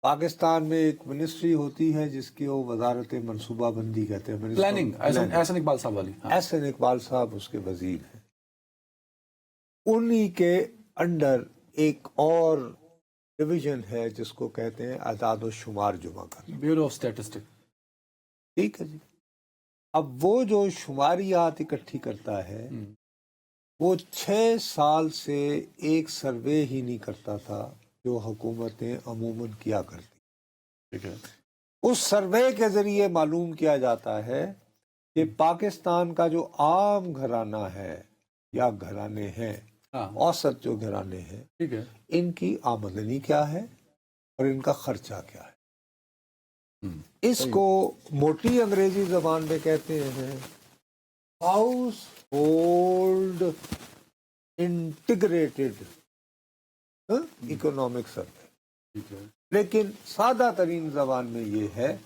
پاکستان میں ایک منسٹری ہوتی ہے جس کی وہ وزارت منصوبہ بندی کہتے ہیں، پلاننگ، احسن اقبال صاحب والی. احسن اقبال صاحب اس کے وزیر ہیں. انہی کے انڈر ایک اور ڈویژن ہے جس کو کہتے ہیں اعداد و شمار جمع کرنا، بیورو آف اسٹیٹسٹک. ٹھیک ہے جی. اب وہ جو شماریات اکٹھی کرتا ہے وہ 6 سال سے ایک سروے ہی نہیں کرتا تھا جو حکومتیں عموماً کیا کرتی. ٹھیک ہے. اس سروے کے ذریعے معلوم کیا جاتا ہے کہ پاکستان کا جو عام گھرانہ ہے یا گھرانے ہیں، اوسط جو گھرانے ہیں، ٹھیک ہے، ان کی آمدنی کیا ہے اور ان کا خرچہ کیا ہے. اس کو موٹی انگریزی زبان میں کہتے ہیں house hold integrated economic survey. ٹھیک ہے. لیکن سادہ ترین زبان میں یہ ہے،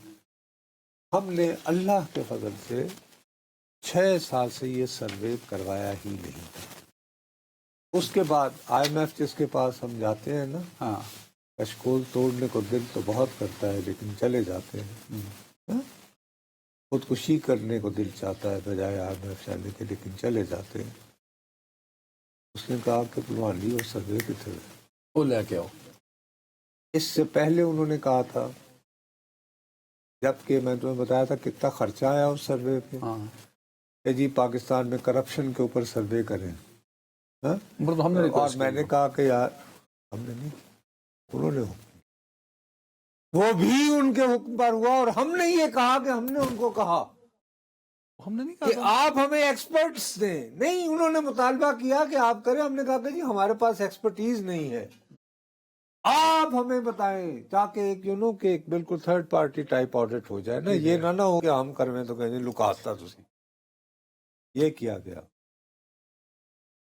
ہم نے اللہ کے فضل سے 6 سال سے یہ سروے کروایا ہی نہیں تھا. اس کے بعد آئی ایم ایف جس کے پاس ہم جاتے ہیں نا، کشکول توڑنے کو دل تو بہت کرتا ہے لیکن چلے جاتے ہیں. خودکشی کرنے کو دل چاہتا ہے بجائے آئی ایم ایف جانے کے، لیکن چلے جاتے ہیں. اس نے کہا کہ بلوانی اور سروے کتنے وہ لے کے آؤ. اس سے پہلے انہوں نے کہا تھا، جبکہ میں تمہیں بتایا تھا کتنا خرچہ آیا اس سروے پہ، کہ جی پاکستان میں کرپشن کے اوپر سروے کریں. اور میں نے کہا کہ یار ہم نے نہیں، انہوں نے حکم، وہ بھی ان کے حکم پر ہوا. اور ہم نے یہ کہا کہ ہم نے ان کو کہا ہم نے نہیں کہ کہا آپ ہمیں ایکسپرٹس دیں. نہیں، انہوں نے مطالبہ کیا کہ آپ کریں. ہم نے کہا کہ جی ہمارے پاس ایکسپرٹیز نہیں ہے، آپ ہمیں بتائیں، تاکہ ایک کہ ایک بالکل تھرڈ پارٹی ٹائپ آڈٹ ہو جائے نا. یہ نہ ہو کہ ہم کرویں تو کہیں لکاستا تسی. یہ کیا گیا.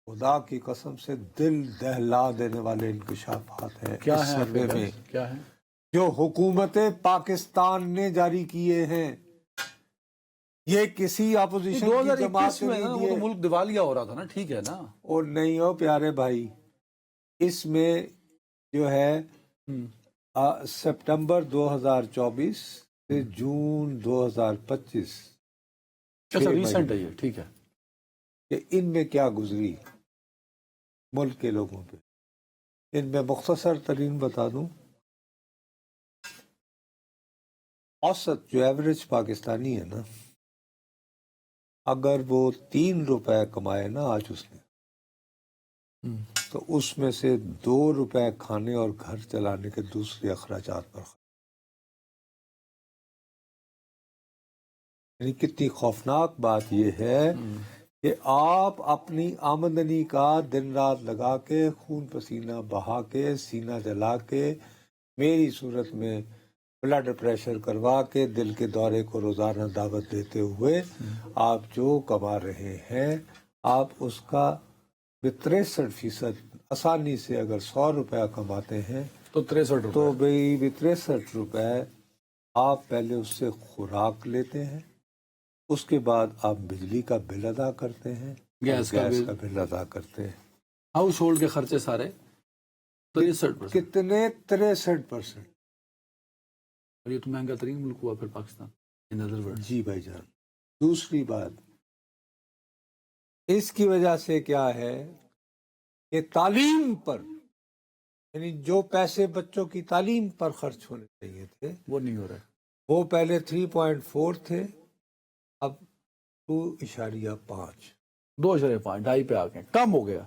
خدا کی قسم سے دل دہلا دینے والے انکشافات ہیں اس سروے میں، کیا ہے جو حکومت پاکستان نے جاری کیے ہیں. یہ کسی اپوزیشن کی جماعت نے نہیں دیے. وہ تو ملک دیوالیہ ہو رہا تھا نا. ٹھیک ہے نا. اور نہیں ہو پیارے بھائی، اس میں جو ہے سپٹمبر 2024 سے جون 2025 ریسنٹ ہے یہ. ٹھیک ہے کہ ان میں کیا گزری ملک کے لوگوں پہ. ان میں مختصر ترین بتا دوں، اوسط جو ایوریج پاکستانی ہے نا، اگر وہ 3 روپے کمائے نا آج اس نے، تو اس میں سے 2 روپے کھانے اور گھر چلانے کے دوسرے اخراجات پر خرچ. یعنی کتنی خوفناک بات یہ ہے کہ آپ اپنی آمدنی کا دن رات لگا کے، خون پسینہ بہا کے، سینہ جلا کے، میری صورت میں بلڈ پریشر کروا کے، دل کے دورے کو روزانہ دعوت دیتے ہوئے آپ جو کما رہے ہیں، آپ اس کا 63% آسانی سے اگر 100 روپے کماتے ہیں تو 63 تو بھئی 63 روپے آپ پہلے اس سے خوراک لیتے ہیں، اس کے بعد آپ بجلی کا بل ادا کرتے ہیں، گیس کا بل ادا کرتے ہیں. ہاؤس ہولڈ کے خرچے سارے 63%. کتنے؟ 63%. اور یہ تو مہنگا ترین ملک ہوا پھر پاکستان ان ادر ورڈ. جی بھائی جان. دوسری بات اس کی وجہ سے کیا ہے کہ تعلیم پر، یعنی جو پیسے بچوں کی تعلیم پر خرچ ہونے چاہیے تھے وہ نہیں ہو رہا. وہ پہلے 3.4 تھے، اب 2.5 2.5 ڈھائی پہ آ گئے، کم ہو گیا.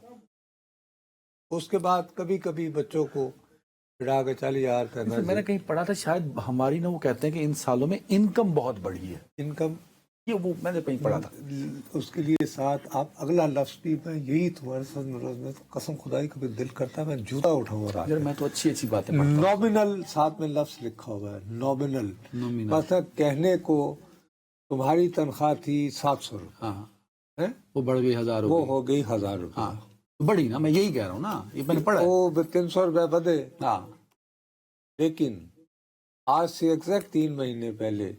اس کے بعد کبھی کبھی بچوں کو چڑھا کے 40,000 کرنا. میں نے کہیں پڑھا تھا شاید ہماری وہ کہتے ہیں کہ ان سالوں میں انکم بہت بڑھی ہے. انکم، یہ وہ میں نے کہیں پڑھا تھا. اس کے لیے ساتھ آپ اگلا لفظ بھی، میں یہی تمہارے ساتھ میں قسم خدائی کبھی دل کرتا ہے میں جوتا اٹھاؤں. اور میں تو اچھی باتیں نومنل ساتھ میں لفظ لکھا ہوا ہے، نومنل. مطلب کہنے کو تمہاری تنخواہ تھی 700 روپے، وہ بڑھ گئی 1000 روپے، وہ ہو گئی 1000 روپے. بڑی نا، میں یہی کہہ رہا ہوں نا، یہ میں نے پڑھا. وہ 300 روپے بدے. لیکن آج سے ایگزیکٹ 3 مہینے پہلے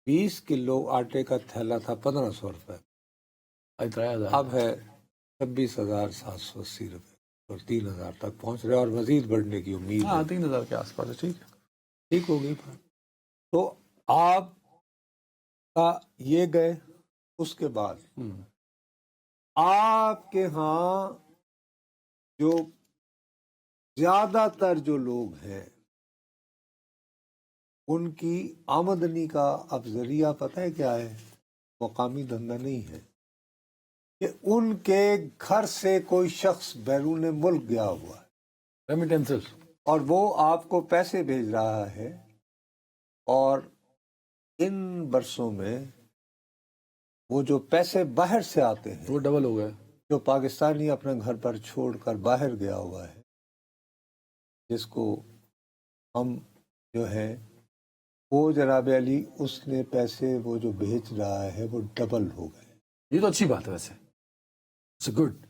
20 کلو آٹے کا تھیلا تھا 1500 روپے، اب ہے 26,780 روپے، اور 3000 تک پہنچ رہے اور مزید بڑھنے کی امید ہے. 3000 کے آس پاس. ٹھیک ہے. ٹھیک ہو گئی بات. تو آپ کا یہ گئے. اس کے بعد آپ کے ہاں جو زیادہ تر جو لوگ ہیں ان کی آمدنی کا اب ذریعہ پتہ ہے کیا ہے؟ مقامی دھندا نہیں ہے کہ ان کے گھر سے کوئی شخص بیرون ملک گیا ہوا ہے ریمیٹنسز. اور وہ آپ کو پیسے بھیج رہا ہے، اور ان برسوں میں وہ جو پیسے باہر سے آتے ہیں وہ ڈبل ہو گئے. جو پاکستانی اپنے گھر پر چھوڑ کر باہر گیا ہوا ہے، جس کو ہم جو ہے وہ جناب علی اس نے پیسے وہ جو بھیج رہا ہے وہ ڈبل ہو گئے. یہ تو اچھی بات ہے ویسے. It's good.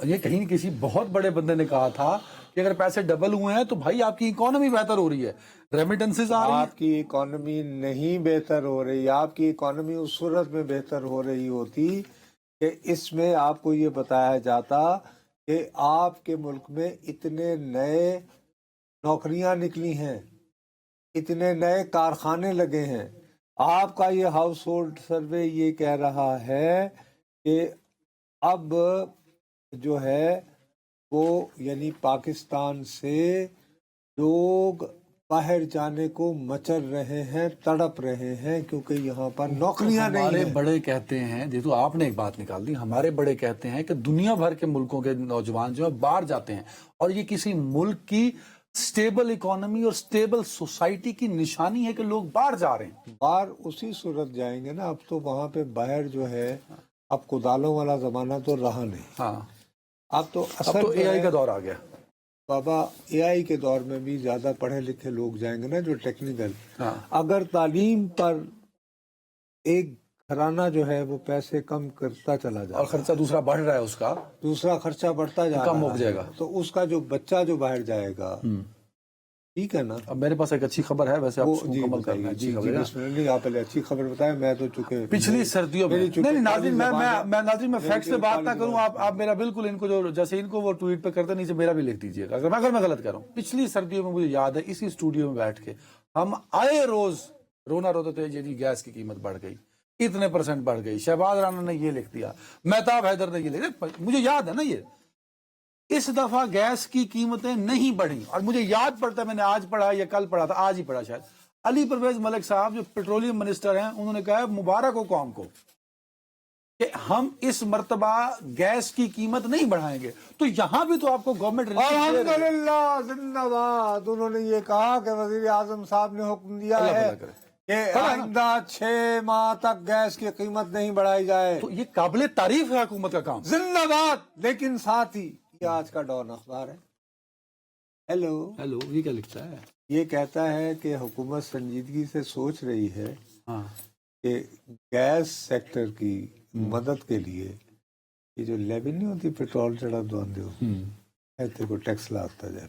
یہ کہیں کسی بہت بڑے بندے نے کہا تھا کہ اگر پیسے ڈبل ہوئے ہیں تو بھائی آپ کی اکانومی بہتر ہو رہی ہے، ریمیٹنسز آ رہی ہیں. آپ کی اکانومی نہیں بہتر ہو رہی. آپ کی اکانومی اس صورت میں بہتر ہو رہی ہوتی کہ اس میں آپ کو یہ بتایا جاتا کہ آپ کے ملک میں اتنے نئے نوکریاں نکلی ہیں، اتنے نئے کارخانے لگے ہیں. آپ کا یہ ہاؤس ہولڈ سروے یہ کہہ رہا ہے کہ اب جو ہے وہ یعنی پاکستان سے لوگ باہر جانے کو مچر رہے ہیں، تڑپ رہے ہیں، کیونکہ یہاں پر نوکریاں نہیں ہمارے ہیں. بڑے کہتے ہیں، دیکھو آپ نے ایک بات نکال دی، ہمارے بڑے کہتے ہیں کہ دنیا بھر کے ملکوں کے نوجوان جو ہیں باہر جاتے ہیں، اور یہ کسی ملک کی سٹیبل اکانومی اور سٹیبل سوسائٹی کی نشانی ہے کہ لوگ باہر جا رہے ہیں. باہر اسی صورت جائیں گے نا. اب تو وہاں پہ باہر جو ہے اب کدالوں والا زمانہ تو رہا نہیں. ہاں، اب تو اب اصل تو اے جو آئی ہے کا دور آ گیا. بابا اے آئی کے دور میں بھی زیادہ پڑھے لکھے لوگ جائیں گے نا جو ٹیکنیکل. ہاں، اگر تعلیم پر ایک گھرانہ جو ہے وہ پیسے کم کرتا چلا جائے اور خرچہ دوسرا بڑھ رہا ہے اس کا، دوسرا خرچہ بڑھتا جا کم رہا ہو جائے گا. ہے، تو اس کا جو بچہ جو باہر جائے گا، ٹھیک ہے نا. اب میرے پاس ایک اچھی خبر ہے، ویسے آپ وہ اس کو جی مکمل کرنا ہے. بتائیے. اچھی جی خبر جی ہے نا؟ بسم اللہ. نہیں، آپ پہلے اچھی خبر بتائیں. میں تو چونکہ پچھلی سردیوں میں نہیں ناظرین، میں ناظرین میں میری فیکٹ سے بات نہ کروں. آپ میرا بالکل ان کو جو جیسے ان کو وہ ٹویٹ پہ کرتے نیچے میرا بھی لکھ دیجیے گا اگر میں غلط کر رہا ہوں. پچھلی سردیوں میں مجھے یاد ہے اسی اسٹوڈیو میں بیٹھ کے ہم آئے روز رونا روتے تھے جی گیس کی قیمت بڑھ گئی، اتنے % بڑھ گئی. شہباز رانا نے یہ لکھ دیا، مہتاب حیدر نے یہ لکھ دیا. مجھے یاد ہے نا یہ. اس دفعہ گیس کی قیمتیں نہیں بڑھیں، اور مجھے یاد پڑتا ہے میں نے آج پڑھا یا کل پڑھا تھا، آج ہی پڑھا شاید، علی پرویز ملک صاحب جو پیٹرولیم منسٹر ہیں انہوں نے کہا ہے مبارک ہو قوم کو کہ ہم اس مرتبہ گیس کی قیمت نہیں بڑھائیں گے. تو یہاں بھی تو آپ کو گورنمنٹ الحمدللہ زندہ باد. انہوں نے یہ کہا کہ وزیر اعظم صاحب نے حکم دیا ہے کہ آئندہ 6 ماہ تک گیس کی قیمت نہیں بڑھائی جائے. تو یہ قابل تعریف ہے حکومت کا کام. زندہ باد. لیکن ساتھ ہی یہ آج کا ڈان اخبار ہے. ہیلو، یہ کیا لکھتا ہے؟ یہ کہتا ہے کہ حکومت سنجیدگی سے سوچ رہی ہے ہاں، کہ گیس سیکٹر کی مدد کے لیے یہ جو لیوی نہیں ہوتی پیٹرول چڑھا دو ایسے کو ٹیکس لاتا جائے.